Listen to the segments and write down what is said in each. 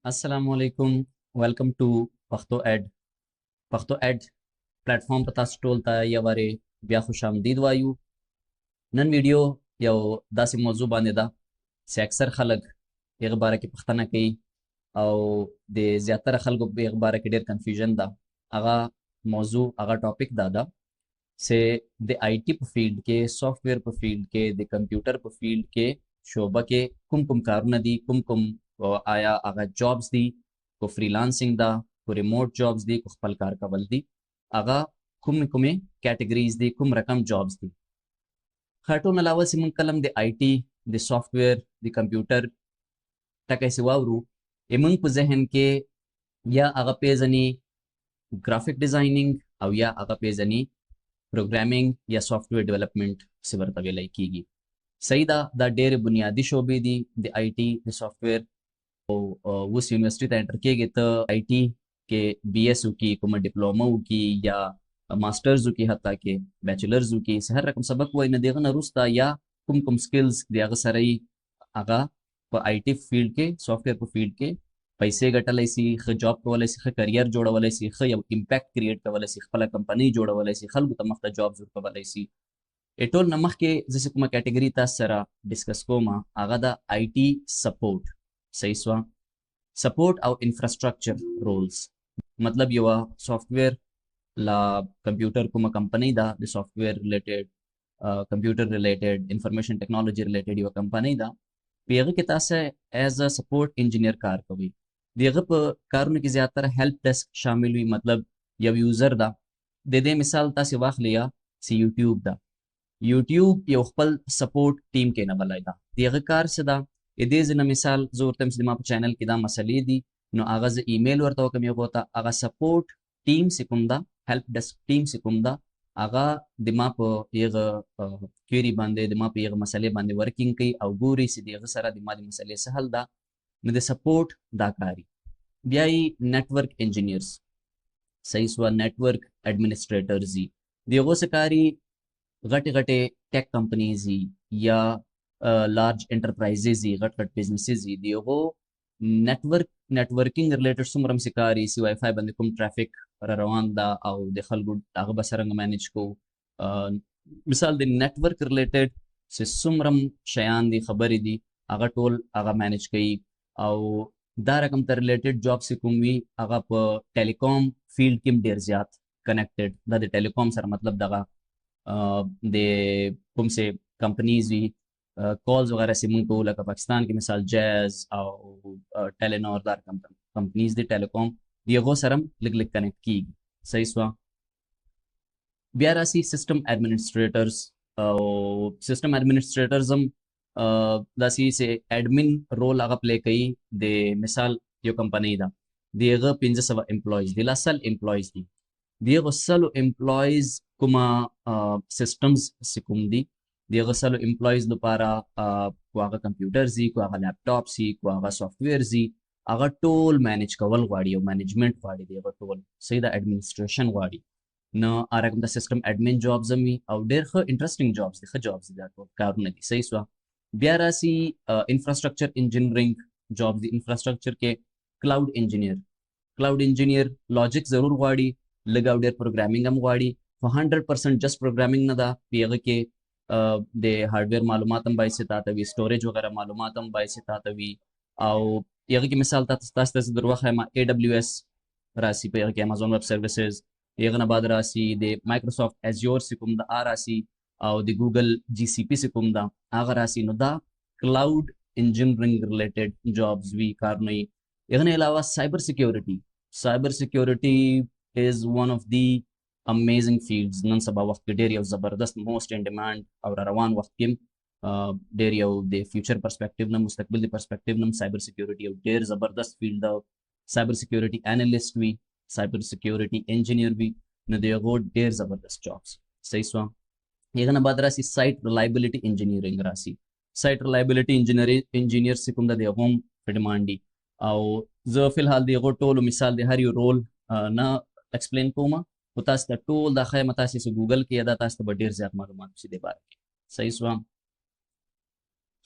अस्सलामुअलैकुम। Welcome to पख्तो ad platform पर तासु ټول ته یوارې بیا خوش آمدید وایو. نن ویډیو یو داسې موضوع باندې ده چې اکثر خلک هغه باره کې پوښتنه کوي او د زیاتره خلکو په هغه باره کې ډېر کنفیوژن ده. هغه موضوع هغه ټاپک دا ده چې د آی ټي په فیلډ کې، سافټویر په فیلډ کې، د کمپیوټر په فیلډ کې شعبه کې کوم کوم کارونه دي، کوم کوم آیا هغه جابز دي، کو فریلانسنګ ده، کو ریموټ جابز دي، کو خپل کار کول دي، هغه کومې کیټګریز دي، کوم رقم جابز دي. خاطون علاوه چې مونږ کلم د آی ټي، د سافټویر، د کمپیوټر ټکی چې واورو، مونږ په ذهن کې یا هغه پیژني ګرافیک ډیزاینینګ او یا هغه پیژني پروګرامینګ یا سافټویر ډیولپمنٹ چې ورته ویلی کیږي. صحیح ده، دا ډېرې بنیادي شعبې دي د آی ټي، د سافټویر. او اوس یونیورسټي ته انټر کېږي، ته آی ټي کې بی ایس وکړي، کومه ډپلومه وکړي یا ماسټرز وکړي، حتی کې بیچلرز وکړي، هر رقم سبق وایي، نه د هغه نه وروسته یا کوم کوم سکلز د هغه سره یې هغه په آی ټي فیلډ کې، سافټویر په فیلډ کې پیسې ګټلی سي، ښه جاب کولی سي، ښه کریر جوړولی سي، ښه یو امپیکټ کریټ کولی سي، خپله کمپنۍ جوړولی سي، خلکو ته مخته جابز ورکولی سي. ټول نه مخکې زه چې کومه کیټګري تاسو سره ډسکس کوم هغه د آی ټي سپورټ. صحیح سوه، سپورټ او انفراستراکچر رولز. مطلب یو سافټویر لا کمپیوټر کومه کمپنۍ ده، د سافټویر ریلیټډ، کمپیوټر ریلیټډ، انفارمیشن ټیکنالوجي ریلیټډ یو کمپنۍ ده. په هغه کې تاسو ایز ا سپورټ انجینیر کار کوئ. د هغه په کارونو کې زیاتره هیلپ ډیسک شامل وي. مطلب یو یوزر ده، د دې مثال تاسو واخلئ چې یوټیوب ده. یوټیوب یو خپل سپورټ ټیم کې نه بلای ده. د هغه کار څه ده؟ د دې ځینه مثال زه ورته یم چې ما په چینل کې دا مسلې دي، نو هغه زه ایمیل ورته وکړم هغو ته، هغه سپورټ ټیم چې کوم ده، هیلپ ډیسک ټیم چې کوم ده، هغه د ما په هغه کویري باندې، د ما په هغه مسلې باندې ورکینګ کوي او ګوري چې د هغه سره د ما د مسلې څه حل ده. نو د سپورټ دا کاري. بیا یې نیټورک انجینیرز، صحیح سوه، نیټورک ایډمنسټریټرز دي. د هغو څه کاري؟ غټې ټیک کمپنیز دي یا لارج انټرپرایزز دي، غټ بزنسز دي. د هغو نیټورکینګ ریلیټډ څومره هم څه کاري، چې وای فای باندې کوم ټرافیک را روان ده او د خلکو هغه به څرنګه مینج کوو. مثال د نیټورک ریلیټډ چې څومره هم شیان دي، خبرې دي، هغه ټول هغه مینج کوي. او دا رقم ته ریلیټډ جاب چې کوم وي، هغه په ټیلیکام فیلډ کې هم ډېر زیات کنیکټډ. دا د ټیلیکام سره مطلب دغه د کوم څه کمپنیز وي، کالز وغیرہ چې مونږ کوو، لکه پاکستان کې مثال جیز او ټیلینور، دا کمپنیز دي ټیلیکام، د هغو سره هم لږ کنیکټ کېږي. صحیح سوه. بیا راسي سسټم ایډمنسټریټرز. او سسټم ایډمنسټریټرز هم داسې چې ایډمن رول هغه پلی کوي. د مثال یو کمپنۍ ده، د هغه 500 امپلایز دي، لا 100 امپلایز دي. د هغو 100 امپلایز کومه سسټمز چې کوم دي، د هغه 100 امپلایز لپاره کو هغه کمپیوټرز دي، کو هغه لیپټاپس دي، کو هغه سافټویرز دي، هغه ټول مینج کول غواړي او مینجمنټ غواړي د هغه ټول. صحیح ده، ایډمنسټریشن غواړي. نو هغه کوم د سیسټم ایډمن جابز هم وي او ډېر ښه انټرسټینګ جابز دي، ښه جابز دي، دا ټول کارونه دي. صحیح سوه. بیا راسي انفراستراکچر انجینرینګ جابز دي. انفراستراکچر کې کلاؤډ انجینیر لاجیک ضرور غواړي، لږ او ډېر پروګرامینګ هم غواړي، خو 100% جسٹ پروګرامینګ نه ده. په هغه کې د هارډویر معلومات هم باید چې تاته وي، سټوریج وغیرہ معلومات هم باید چې تاته وي. او هغه کې مثال تاسو ته در وښیم، اے ډبلیو ایس راسي، په هغه کې امازون ویب سروسز. هغه نه بعد راسي د مایکروسافټ ایزیور چې کوم ده راسي، او د ګوګل جی سی پی چې کوم ده هغه راسي. نو دا کلاؤډ انجینرینګ ریلیټډ جابز وي، کارونه وي. هغه نه علاوه سایبر سیکیورټي is one of the amazing fields. نن سبا وخت کې ډېر یو زبردست، موست ان ډیمانډ او را روان وخت کې ډېر یو د فیوچر پرسپیکټیو نه، مستقبل د پرسپیکټیو نه سایبر سیکیورټي یو ډېر زبردست فیلډ ده. سایبر سیکیورټي انالیسټ وي، سایبر سیکیورټي انجینیر وي، نو د هغو ډېر زبردست جابس. صحیح سوه. هغه نه بعد راسي سایټ ریلایبلټي انجینیرینګ راسي. سایټ ریلایبلټي انجینیر چې کوم ده، د هغو هم په ډیمانډ دي. او زه فی الحال د هغو ټولو مثال د هر یو رول نه ایکسپلین کوم، خو تاسو ته ټول دا ښایم، تاسو چې ګوګل کې دا تاسو ته به ډېر زیات معلومات شي دې باره کې. صحیح سوه.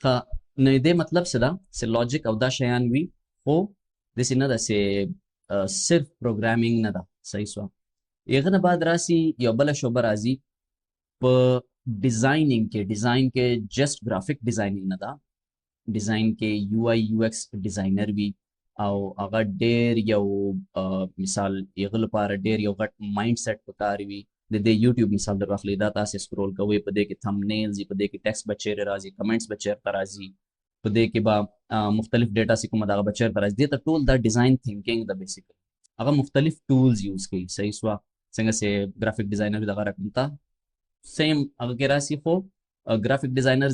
ښه، نو دې مطلب څه ده؟ چې لاجیک او دا شیان وي، خو داسې نه ده چې صرف پروګرامینګ نه ده. صحیح شوه. هغه نه بعد راسي یو بله شعبه راځي په ډیزاینینګ کې جست ګرافیک ډیزاینینګ نه ده، ډیزاین کې یو آی یو ایکس ډیزاینر وي او هغه ډېر یو مثال هغه لپاره ډېر یو غټ مایند سیټ پکار وي. د دې یوټیوب مثال در واخلئ، دا تاسې سکرول کوئ، په دې کې تھمبنیلز وي، په دې کې ټیکسټ به چیرې راځي، کمنټس به چیرته راځي، په دې کې به مختلف ډیټا چې کومه دغه به چیرته راځي. دې ته ټول دا ډیزاین تھینکینګ ده بیسیکلی. هغه مختلف ټولز یوز کوي. صحیح شوه. څنګه چې ګرافیک ډیزاینر دغه رقم ته سیم هغه کې راسي، خو ګرافیک ډیزاینر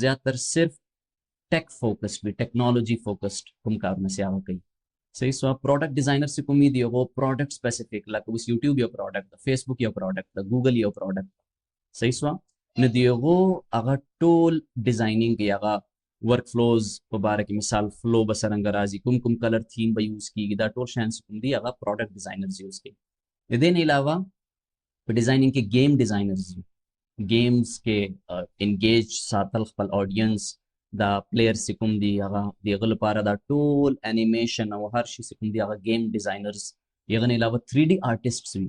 زیاتر صرف tech focused भी, टेक्नोलॉजी फोकस्ड कोम कारने से आवा कई. सही सो प्रोडक्ट डिजाइनर से कोम दियो वो प्रोडक्ट स्पेसिफिक लाइक उस यूट्यूब यो प्रोडक्ट, फेसबुक यो प्रोडक्ट, गूगल यो प्रोडक्ट. सही सो न दियो वो अगर टोल डिजाइनिंग के अगर वर्क फ्लोज मुबारक की मिसाल फ्लो बसरंग राजी कुम कुम कलर थीम बा यूज की दा टोल शान से कुम दी अगर प्रोडक्ट डिजाइनर्स यूज की. इधर नहीं अलावा डिजाइनिंग के गेम डिजाइनर्स, गेम्स के इंगेज सातल खपल ऑडियंस دا پلیئر چې کوم دي هغه د هغه لپاره دا ټول انیمیشن او هر شي چې کوم دي هغه گیم ډیزاینرز. هغه نه علاوه 3D آرټسټس وي،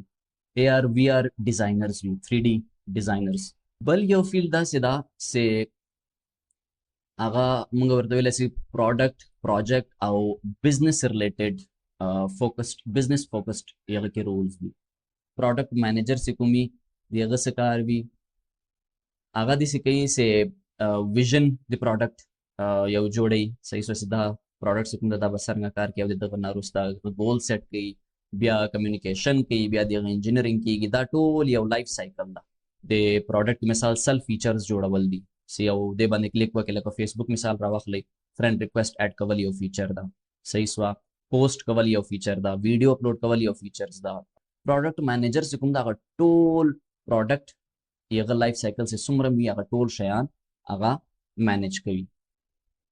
AR VR ډیزاینرز وي، 3D ډیزاینرز. بل یو فیلډ داسې ده چې هغه موږ ورته ویلی چې پروډکټ، پروجیکټ او بزنس ریلیټډ بزنس فوکسډ هغه کې رولز دي. پروډکټ مینیجر چې کوم وي د هغه څه کار وي، هغه داسې کوي چې विजन د پروډکټ یو جوړي. صحیح سو سیدا پروډکټ څخه دا بسرنګ کار کوي، دغه ناروستا ګول سیټ کوي، بیا کمیونیکیشن کوي، بیا د انجینرینګ کوي. دا ټول یو لایف سایکل ده. د پروډکټ مثال سل فیچرز جوړول دي، سی یو د باندې کلیک وکړه، لکه فیسبوک مثال راوخلې، فرند ریکوست اډ کول یو فیچر ده. صحیح سو پوسټ کول یو فیچر ده، ویډیو اپلوډ کول یو فیچرز ده. پروډکټ مینیجر څخه دا ټول پروډکټ یغه لایف سایکل سے څومره می هغه ټول شیان هغه مینیج کوي.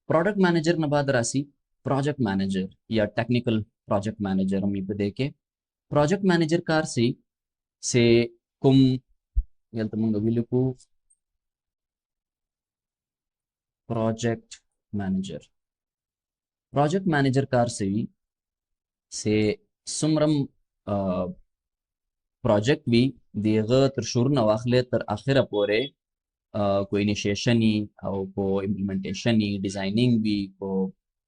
प्रोडक्ट मैनेजर न बाद राशि प्रोजेक्ट मैनेजर या टेक्निकल प्रोजेक्ट मैनेजर हम पे देखे. प्रोजेक्ट मैनेजर कार से कुम यल तमंग विलुकु प्रोजेक्ट मैनेजर कार से सुमरम प्रोजेक्ट भी दिएगा तर शुरू न वाखले तर आखिर पोरे को इनिशिएशन ही और को इम्प्लीमेंटेशन ही डिजाइनिंग भी को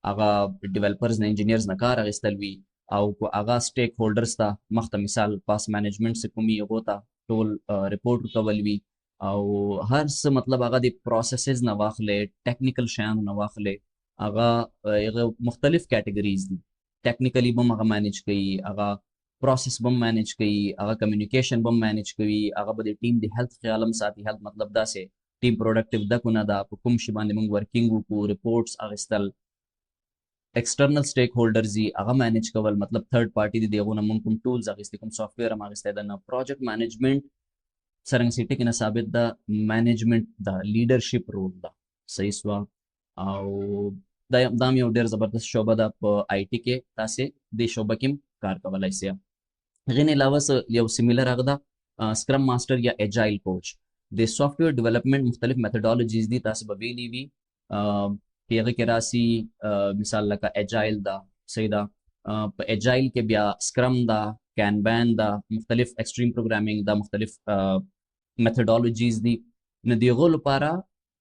आगा डेवलपर्स ने इंजीनियर्स न कार अगस्तल भी और को आगा स्टेक होल्डर्स था मख्त मिसाल पास मैनेजमेंट से कुमी होता टोल रिपोर्ट कवल भी और हर से मतलब आगा दी प्रोसेसेस न वाखले, टेक्निकल शान न वाखले, आगा मुख्तलिफ कैटेगरीज दी. टेक्निकली बम आगा मैनेज कई, आगा प्रोसेस बम मैनेज कई, आगा कम्युनिकेशन बम मैनेज कई, आगा बदे टीम दी हेल्थ ख्यालम साथी हेल्थ मतलब दा से टीम प्रोडक्टिव दा कुना दा कुम शि बांधे मंग वर्किंग को रिपोर्ट्स अगस्तल. एक्सटर्नल स्टेक होल्डर्स जी आगा मैनेज कवल मतलब थर्ड पार्टी दी देगुना मंग कुम टूल्स अगस्ते कुम सॉफ्टवेयर हम अगस्ते दा. प्रोजेक्ट मैनेजमेंट सरंग सिटी के ना साबित दा मैनेजमेंट दा लीडरशिप रोल दा. सही स्वा और दाम यो डेर जबरदस्त शोबा दा आईटी के तासे दे शोबा किम कार कवल ऐसे. गने अलावा यो सिमिलर आगदा स्क्रम मास्टर या एजाइल कोच د सॉफ्टवेयर डेवलपमेंट मुख्तलिफ मेथडोलॉजीज दी तास बवेली वी पेगे के रासी मिसाल लका एजाइल दा. सही दा एजाइल के बिया स्क्रम दा, कैनबैन दा, मुख्तलिफ एक्सट्रीम प्रोग्रामिंग दा, मुख्तलिफ मेथडोलॉजीज दी. न दिगो लपारा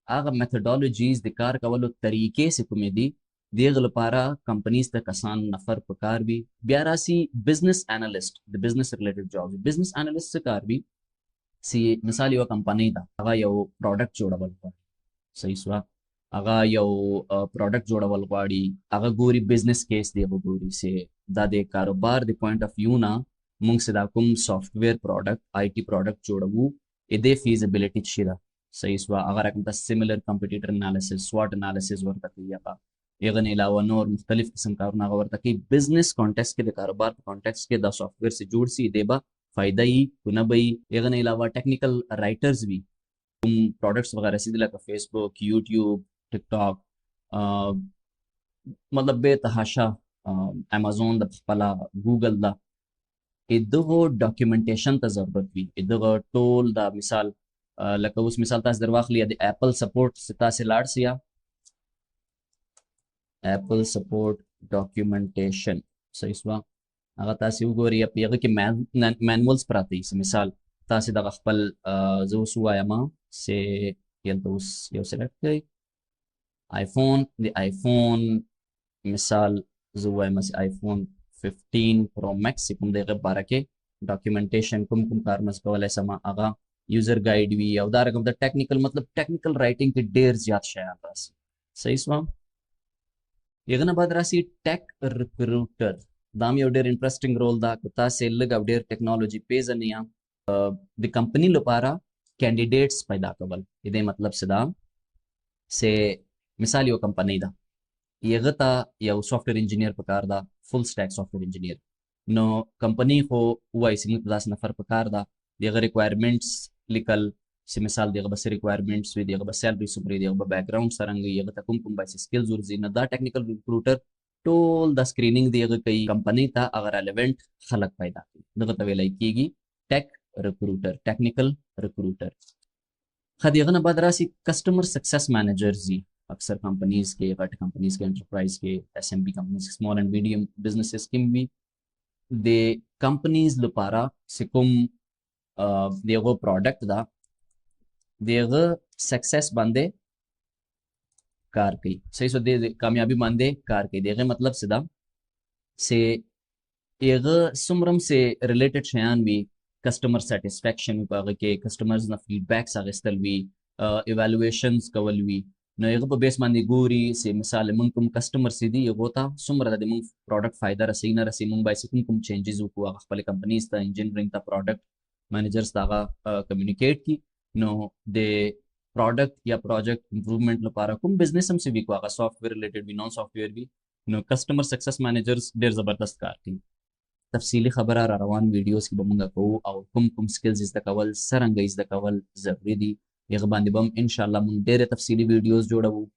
आगा मेथडोलॉजीज द कार कवलो तरीके से कुमे दी दिगो लपारा कंपनीज द कसान नफर पकार भी. बिया रासी business analyst, the business related job business analyst से कार भी सी मिसाल यो कंपनी दा आगा यो प्रोडक्ट जोड़वल पड़ी. सही स्वा आगा यो प्रोडक्ट जोड़वल पड़ी, आगा गोरी बिजनेस केस दे गोरी से दा दे कारोबार दे पॉइंट ऑफ व्यू ना मुंग से दा कुम सॉफ्टवेयर प्रोडक्ट आईटी प्रोडक्ट जोड़वू इदे फीजिबिलिटी छिरा. सही स्वा अगर अकंता सिमिलर कंपटीटर एनालिसिस, स्वॉट एनालिसिस वर्ता की आगा एगन अलावा नोर मुख्तलिफ किस्म का वर्ता की बिजनेस कॉन्टेक्स्ट के दे कारोबार कॉन्टेक्स्ट के दा सॉफ्टवेयर से जुड़ सी देबा फायदा ही कुना बई. एगन अलावा टेक्निकल राइटर्स भी तुम प्रोडक्ट्स वगैरह सीधे लगा फेसबुक, यूट्यूब, टिकटॉक मतलब बेतहाशा अमेज़न द पला गूगल दा इदगो डॉक्यूमेंटेशन त जरूरत भी इदगो टोल दा मिसाल लका उस मिसाल तास दरवाख लिया एप्पल सपोर्ट सिता से लाड सिया एप्पल सपोर्ट डॉक्यूमेंटेशन صحیح شوه هغه تاسې وګورئ په هغه کې مینولز پراته دي مثال تاسې دغه خپل زه اوس ووایم چې دلته اوس یو سلیکټ کړئ آیفون د آیفون مثال زه ووایم چې آیفون 15 پرو میکس چې کوم د هغه باره کې ډاکیومنټیشن کوم کارونه زه کولی شم هغه یوزر ګایډ وي او دا رقم د ټیکنیکل مطلب ټیکنیکل رایټینګ کې ډېر زیات شیان راسي صحیح شوه هغه نه بعد راسي ټیک ریکروټر دا هم یو ډېر انټرسټینګ رول ده که تاسې لږ او ډېر ټیکنالوژي پیژنئ یا د کمپنۍ لپاره کینډیډیټس پیدا کول د دې مطلب څه ده چې مثال یو کمپنۍ ده هغه ته یو سافټویر انجینیر پکار ده فل سټیک سافټویر انجینیر نو کمپنۍ خو وایي چې موږ ته داسې نفر پکار ده د هغه ریکوایرمنټس لیکل چې مثال دغه بس ریکوایرمنټس وي دغه بس سیلري څومره دغه به بیک ګراوند څرنګه هغه ته کوم بایس سکلز ورځي نه دا ټیکنیکل ریکروټر ټول د سکرینینګ دغه کوي کمپنۍ ته هغه ریلیونټ خلک پیدا کوي دغه ته ویلی کېږي ټیک ریکروټر ټیکنیکل ریکروټر خو دغه نه بعد راسي کسټمر سکسس مینیجرز دي اکثر کمپنیز کې غټ کمپنیز کې انټرپرایز کې اس ام بي کمپنیز سمال اینڈ میډیم بزنسز کې وي د کمپنیز لپاره چې کوم دغه پروډکټ ده دغه سکسس باندې کار کوي صحیح سو د کامیابی باندې کار کوي دغه مطلب څه ده چې هغه څومره سه ریلیټډ شیان وي کسٹمر سیټسفیکشن په هغه کې کسٹمرز نه فیډبیکس اخیستل وي ایوالویشنز کول وي نو هغه په بیس باندې ګوري چې مثال موږ کوم کسٹمر سي دي هغه ته څومره د موږ پروډکټ فائدہ رسي نه رسي موږ باید کوم چینجز وکړو خپل کمپنیز ته انجینرینګ ته پروډکټ مینیجرز ته کمیونیکیټ کی نو د پروډکټ یا پروجیکټ امپروومنٹ لپاره کوم بزنس هم سی وی کو هغه سافټویر ریلیټډ وي نون سافټویر وي نو کسٹمر سکسس مینیجرز ډیر زبردست کار کوي تفصیلی خبره را روان ویډیوز کې به مونږ کوو او کوم سکلز زده کول څرنګه زده کول ضروري دي هغه باندې به ان شاء الله مونږ ډېر تفصیلی ویډیوز جوړو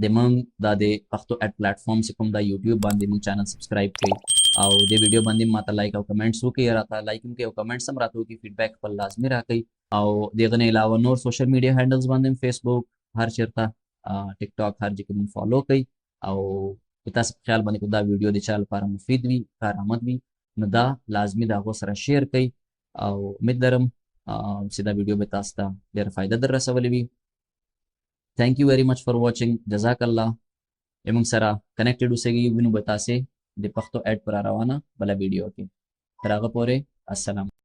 د مونږ د پښتو اډ پلیټ فارم چې کوم د یوټیوب باندې مونږ چینل سبسکرایب کړئ او د ویډیو باندې ماته لایک او کمنټس وکړئ راته لایک هم کړئ او کمنټس هم راته وکړئ فیډبیک خپل لازمي راکړئ او دغه نه علاوه نور سوشل میډیا هینډلز باندې فیسبوک هر چیرته ټیک ټاک هر ځای کې مونږ فالو کړئ او تاسو په خیال باندې دا ویډیو د چا لپاره مفید وي کارآمد وي نو دا لازمي د هغو سره شیر کړئ او امید لرم چې دا ویډیو به تاسو ته ډېره فایده در رسولی وي تھینک یو ویری مچ فار واچینګ جزاک الله موږ سره کنیکټډ اوسئ وینو به تاسې د پښتو اډ پر روانه بله ویډیو کې تر هغه پورې السلام